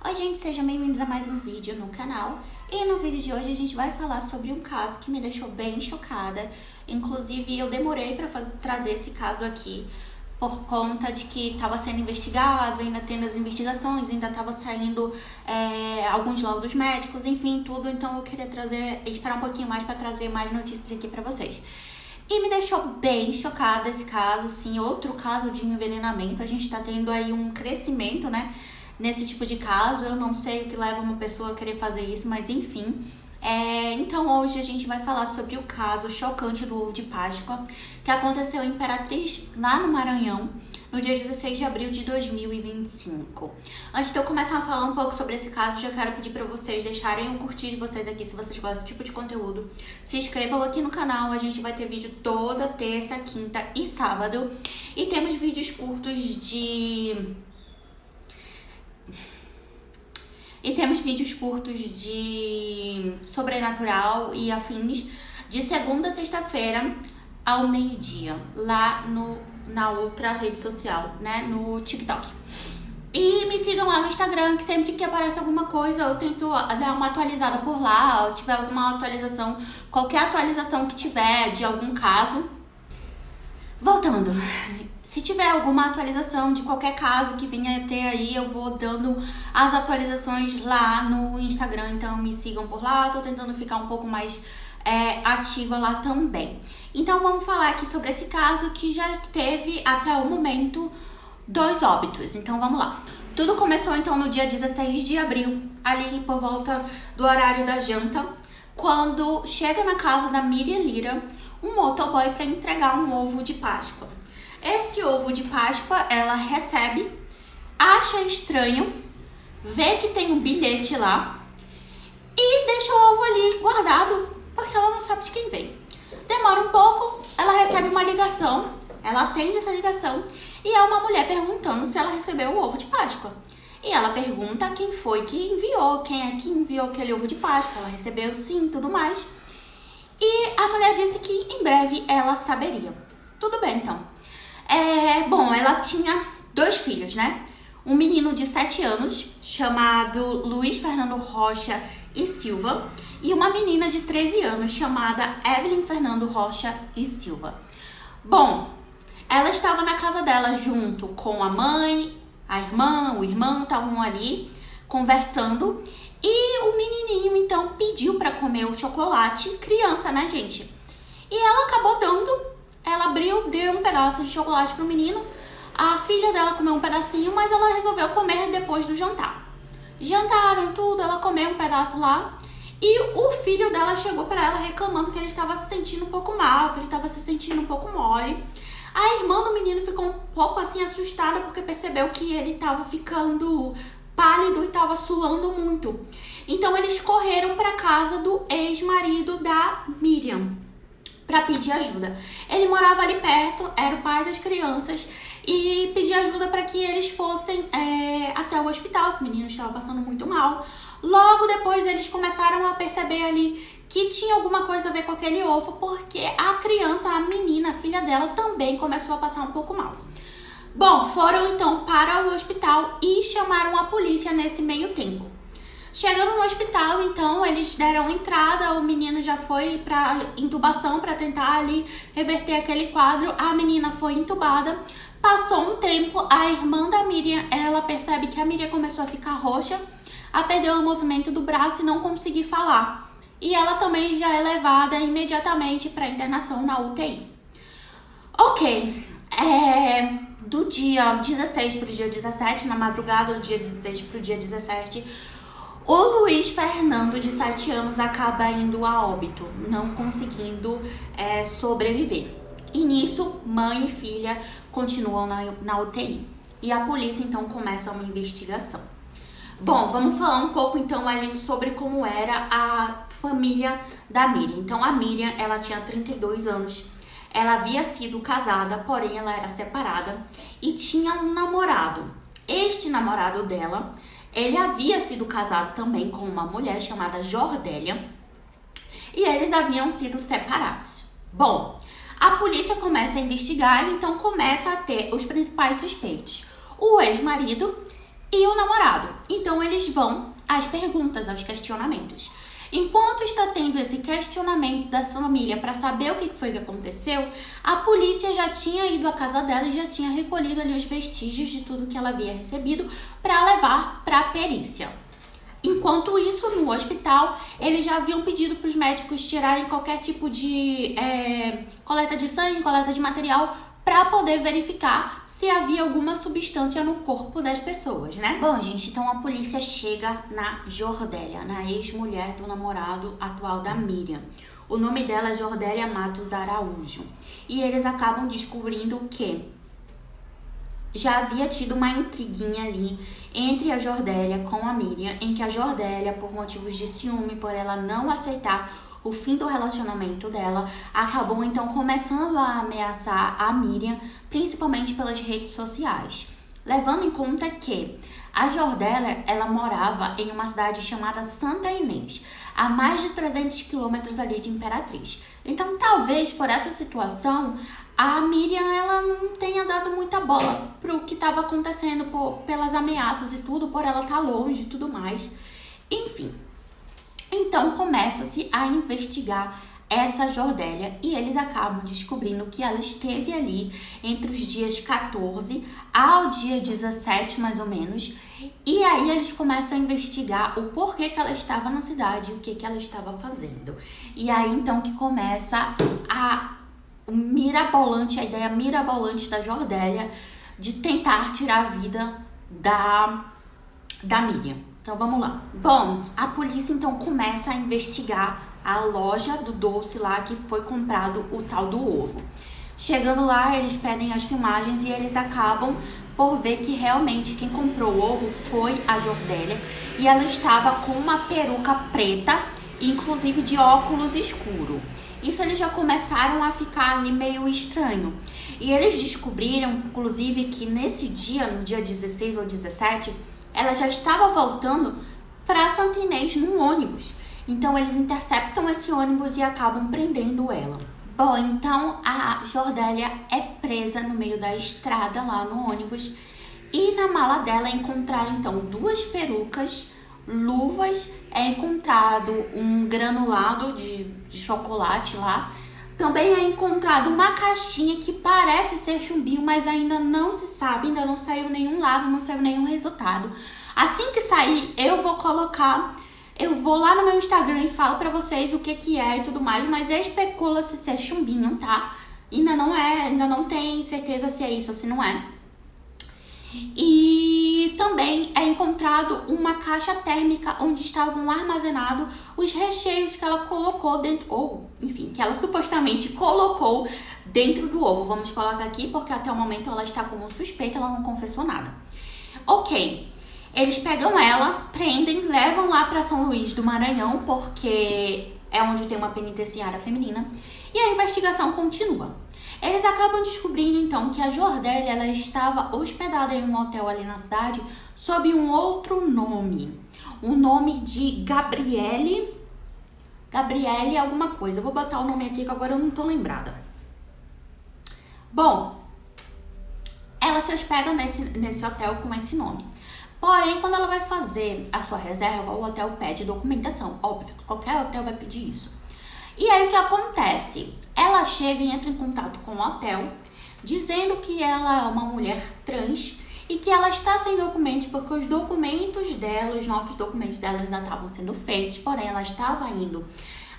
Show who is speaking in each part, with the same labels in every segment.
Speaker 1: Oi gente, sejam bem-vindos a mais um vídeo no canal. E no vídeo de hoje a gente vai falar sobre um caso que me deixou bem chocada. Inclusive eu demorei para trazer esse caso aqui por conta de que estava sendo investigado, ainda tendo as investigações, ainda estava saindo alguns laudos médicos, enfim, tudo. Então eu queria esperar um pouquinho mais para trazer mais notícias aqui para vocês. E me deixou bem chocada esse caso, sim, outro caso de envenenamento. A gente tá tendo aí um crescimento, né, nesse tipo de caso. Eu não sei o que leva uma pessoa a querer fazer isso, mas enfim. Então hoje a gente vai falar sobre o caso chocante do ovo de Páscoa, que aconteceu em Imperatriz, lá no Maranhão, no dia 16 de abril de 2025. Antes de eu começar a falar um pouco sobre esse caso, já quero pedir para vocês deixarem o curtir de vocês aqui, se vocês gostam desse tipo de conteúdo. Se inscrevam aqui no canal, a gente vai ter vídeo toda terça, quinta e sábado. E temos vídeos curtos de sobrenatural e afins de segunda a sexta-feira ao meio-dia, lá na outra rede social, né, no TikTok. E me sigam lá no Instagram, que sempre que aparece alguma coisa eu tento dar uma atualizada por lá, ou tiver alguma atualização, qualquer atualização que tiver de algum caso. Voltando, se tiver alguma atualização de qualquer caso que venha a ter aí, eu vou dando as atualizações lá no Instagram, então me sigam por lá. Tô tentando ficar um pouco mais ativa lá também. Então vamos falar aqui sobre esse caso que já teve até o momento 2 óbitos, então vamos lá. Tudo começou então no dia 16 de abril, ali por volta do horário da janta, quando chega na casa da Miriam Lira um motoboy para entregar um ovo de Páscoa. Esse ovo de Páscoa ela recebe, acha estranho, vê que tem um bilhete lá e deixa o ovo ali guardado, porque ela não sabe de quem veio. Demora um pouco, ela recebe uma ligação, ela atende essa ligação e é uma mulher perguntando se ela recebeu o ovo de Páscoa. E ela pergunta quem foi que enviou, quem é que enviou aquele ovo de Páscoa. Ela recebeu sim, tudo mais. E a mulher disse que em breve ela saberia. Tudo bem, então. Bom, ela tinha 2 filhos, né? Um menino de 7 anos, chamado Luiz Fernando Rocha e Silva, e uma menina de 13 anos, chamada Evelyn Fernando Rocha e Silva. Bom, ela estava na casa dela junto com a mãe, a irmã, o irmão, estavam ali conversando. E o menininho, então, pediu pra comer o chocolate. Criança, né, gente? E ela acabou dando. Ela abriu, deu um pedaço de chocolate pro menino. A filha dela comeu um pedacinho, mas ela resolveu comer depois do jantar. Jantaram tudo, ela comeu um pedaço lá. E o filho dela chegou pra ela reclamando que ele estava se sentindo um pouco mal, que ele estava se sentindo um pouco mole. A irmã do menino ficou um pouco assim assustada porque percebeu que ele estava ficando pálido e estava suando muito. Então eles correram para casa do ex-marido da Miriam para pedir ajuda. Ele morava ali perto, era o pai das crianças, e pedia ajuda para que eles fossem até o hospital, que o menino estava passando muito mal. Logo depois eles começaram a perceber ali que tinha alguma coisa a ver com aquele ovo, porque a criança, a menina, a filha dela, também começou a passar um pouco mal. Bom, foram então para o hospital e chamaram a polícia nesse meio tempo. Chegando no hospital, então, eles deram entrada, o menino já foi para intubação para tentar ali reverter aquele quadro. A menina foi intubada. Passou um tempo, a irmã da Miriam, ela percebe que a Miriam começou a ficar roxa, a perder o movimento do braço e não conseguir falar. E ela também já é levada imediatamente para internação na UTI. Ok, do dia 16 para o dia 17, na madrugada do dia 16 para o dia 17, o Luiz Fernando, de 7 anos, acaba indo a óbito, não conseguindo sobreviver. E nisso, mãe e filha continuam na UTI. E a polícia, então, começa uma investigação. Bom, vamos falar um pouco, então, ali sobre como era a família da Miriam. Então, a Miriam, ela tinha 32 anos. Ela havia sido casada, porém ela era separada e tinha um namorado. Este namorado dela, ele havia sido casado também com uma mulher chamada Jordélia e eles haviam sido separados. Bom, a polícia começa a investigar, então começa a ter os principais suspeitos. O ex-marido e o namorado. Então eles vão às perguntas, aos questionamentos. Enquanto está tendo esse questionamento da família para saber o que foi que aconteceu, a polícia já tinha ido à casa dela e já tinha recolhido ali os vestígios de tudo que ela havia recebido para levar para a perícia. Enquanto isso, no hospital, eles já haviam pedido para os médicos tirarem qualquer tipo de coleta de sangue, coleta de material, para poder verificar se havia alguma substância no corpo das pessoas, né? Bom, gente, então a polícia chega na Jordélia, na ex-mulher do namorado atual da Miriam. O nome dela é Jordélia Matos Araújo. E eles acabam descobrindo que já havia tido uma intriguinha ali entre a Jordélia com a Miriam, em que a Jordélia, por motivos de ciúme, por ela não aceitar o fim do relacionamento dela, acabou então começando a ameaçar a Miriam, principalmente pelas redes sociais. Levando em conta que a Jordélia, ela morava em uma cidade chamada Santa Inês, a mais de 300 quilômetros ali de Imperatriz. Então, talvez por essa situação, a Miriam ela não tenha dado muita bola pro que estava acontecendo pelas ameaças e tudo, por ela estar longe e tudo mais. Enfim, então começa-se a investigar essa Jordélia e eles acabam descobrindo que ela esteve ali entre os dias 14 ao dia 17, mais ou menos, e aí eles começam a investigar o porquê que ela estava na cidade e o que ela estava fazendo. E aí então que começa a ideia mirabolante da Jordélia de tentar tirar a vida da Miriam. Então vamos lá. Bom, a polícia então começa a investigar a loja do doce lá que foi comprado o tal do ovo. Chegando lá, eles pedem as filmagens e eles acabam por ver que realmente quem comprou o ovo foi a Jordélia e ela estava com uma peruca preta, inclusive de óculos escuro. Isso eles já começaram a ficar ali meio estranho. E eles descobriram, inclusive, que nesse dia, no dia 16 ou 17, ela já estava voltando para Santa Inês num ônibus. Então eles interceptam esse ônibus e acabam prendendo ela. Bom, então a Jordélia é presa no meio da estrada lá no ônibus. E na mala dela é encontrado então 2 perucas, luvas, é encontrado um granulado de chocolate lá. Também é encontrado uma caixinha que parece ser chumbinho, mas ainda não se sabe, ainda não saiu nenhum lado, não saiu nenhum resultado. Assim que sair, eu vou lá no meu Instagram e falo pra vocês o que é e tudo mais, mas especula-se ser chumbinho, tá? Ainda não tem certeza se é isso ou se não é. E também é encontrado uma caixa térmica onde estavam armazenados os recheios que ela colocou dentro, ou enfim, que ela supostamente colocou dentro do ovo. Vamos colocar aqui porque até o momento ela está como suspeita, ela não confessou nada. Ok, eles pegam ela, prendem, levam lá para São Luís do Maranhão, porque é onde tem uma penitenciária feminina, e a investigação continua. Eles acabam descobrindo, então, que a Jordélia ela estava hospedada em um hotel ali na cidade sob um outro nome. O nome de Gabriele alguma coisa. Eu vou botar o nome aqui que agora eu não tô lembrada. Bom, ela se hospeda nesse hotel com esse nome. Porém, quando ela vai fazer a sua reserva, o hotel pede documentação. Óbvio, qualquer hotel vai pedir isso. E aí o que acontece? Ela chega e entra em contato com o hotel, dizendo que ela é uma mulher trans e que ela está sem documentos porque os documentos dela, os novos documentos dela ainda estavam sendo feitos, porém ela estava indo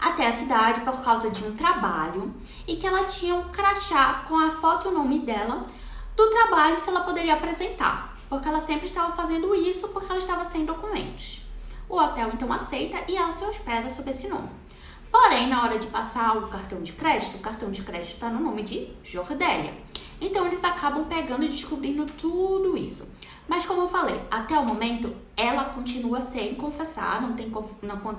Speaker 1: até a cidade por causa de um trabalho e que ela tinha um crachá com a foto e o nome dela do trabalho se ela poderia apresentar, porque ela sempre estava fazendo isso porque ela estava sem documentos. O hotel então aceita e ela se hospeda sob esse nome. Porém, na hora de passar o cartão de crédito está no nome de Jordélia. Então, eles acabam pegando e descobrindo tudo isso. Mas, como eu falei, até o momento, ela continua sem confessar, não tem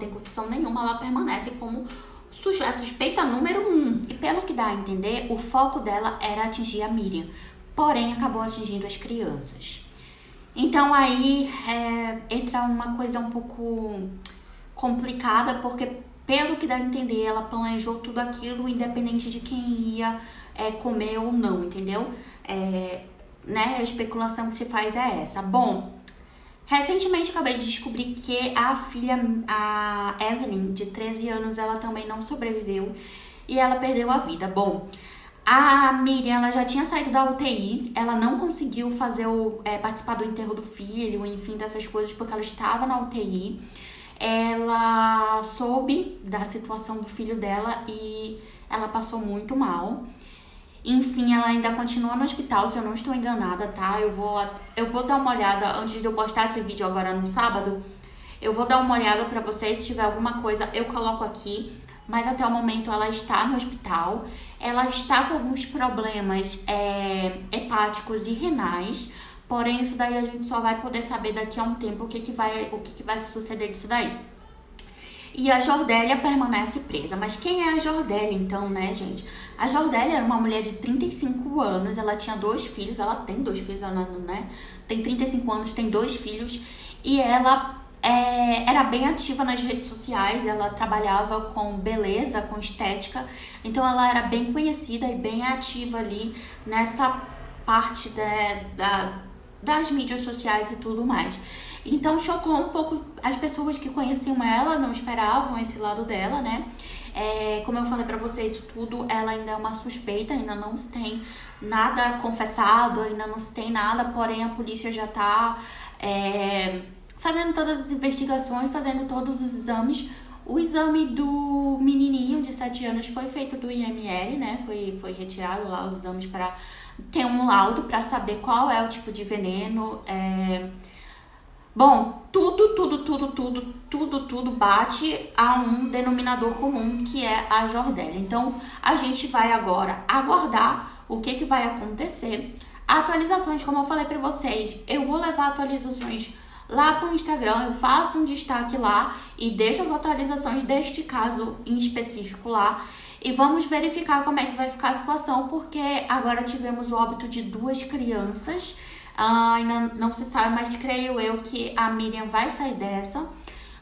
Speaker 1: confissão nenhuma, ela permanece como a suspeita número 1. E pelo que dá a entender, o foco dela era atingir a Miriam. Porém, acabou atingindo as crianças. Então, aí entra uma coisa um pouco complicada, porque pelo que dá a entender, ela planejou tudo aquilo independente de quem ia comer ou não, entendeu? Né? A especulação que se faz é essa. Bom, Recentemente acabei de descobrir que a filha, a Evelyn, de 13 anos, ela também não sobreviveu e ela perdeu a vida. Bom, a Miriam, ela já tinha saído da UTI, ela não conseguiu participar do enterro do filho, enfim, dessas coisas, porque ela estava na UTI. Ela soube da situação do filho dela e ela passou muito mal. Enfim, ela ainda continua no hospital, se eu não estou enganada, tá? Eu vou dar uma olhada, antes de eu postar esse vídeo agora no sábado, eu vou dar uma olhada pra vocês, se tiver alguma coisa eu coloco aqui. Mas até o momento ela está no hospital, ela está com alguns problemas hepáticos e renais, porém isso daí a gente só vai poder saber daqui a um tempo o que que vai suceder disso daí. E a Jordélia permanece presa. Mas quem é a Jordélia, então, né, gente? A Jordélia era uma mulher de 35 anos, ela tinha 2 filhos, ela tem 2 filhos, ela, né? Tem 35 anos, tem 2 filhos, e ela era bem ativa nas redes sociais, ela trabalhava com beleza, com estética, então ela era bem conhecida e bem ativa ali nessa parte das mídias sociais e tudo mais. Então chocou um pouco as pessoas que conheciam ela, não esperavam esse lado dela, né? Como eu falei pra vocês, isso tudo, ela ainda é uma suspeita, ainda não se tem nada confessado, ainda não se tem nada, porém a polícia já tá fazendo todas as investigações, fazendo todos os exames. O exame do menininho de 7 anos foi feito do IML, né? Foi retirado lá os exames para ter um laudo para saber qual é o tipo de veneno. Bom, tudo bate a um denominador comum, que é a Jordélia. Então, a gente vai agora aguardar o que vai acontecer. Atualizações, como eu falei para vocês, eu vou levar atualizações lá pro Instagram, eu faço um destaque lá e deixo as atualizações deste caso em específico lá. E vamos verificar como é que vai ficar a situação, porque agora tivemos o óbito de 2 crianças. Ainda não se sabe, mas creio eu que a Miriam vai sair dessa.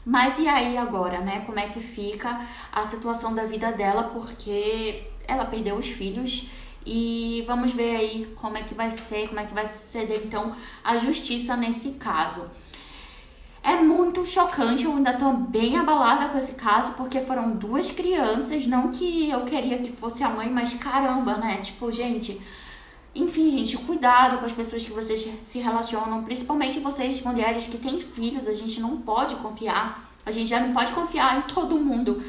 Speaker 1: Mas e aí agora, né? Como é que fica a situação da vida dela, porque ela perdeu os filhos. E vamos ver aí como é que vai ser, como é que vai suceder então a justiça nesse caso. É muito chocante, eu ainda tô bem abalada com esse caso, porque foram 2 crianças, não que eu queria que fosse a mãe, mas caramba, né? Tipo, gente, enfim, gente, cuidado com as pessoas que vocês se relacionam, principalmente vocês, mulheres que têm filhos, a gente não pode confiar, a gente já não pode confiar em todo mundo,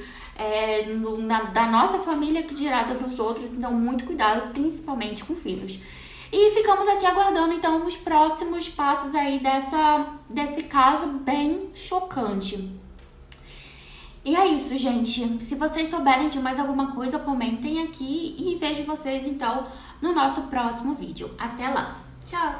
Speaker 1: da nossa família, que dirá da dos outros, então muito cuidado, principalmente com filhos. E ficamos aqui aguardando, então, os próximos passos aí desse caso bem chocante. E é isso, gente. Se vocês souberem de mais alguma coisa, comentem aqui e vejo vocês, então, no nosso próximo vídeo. Até lá. Tchau!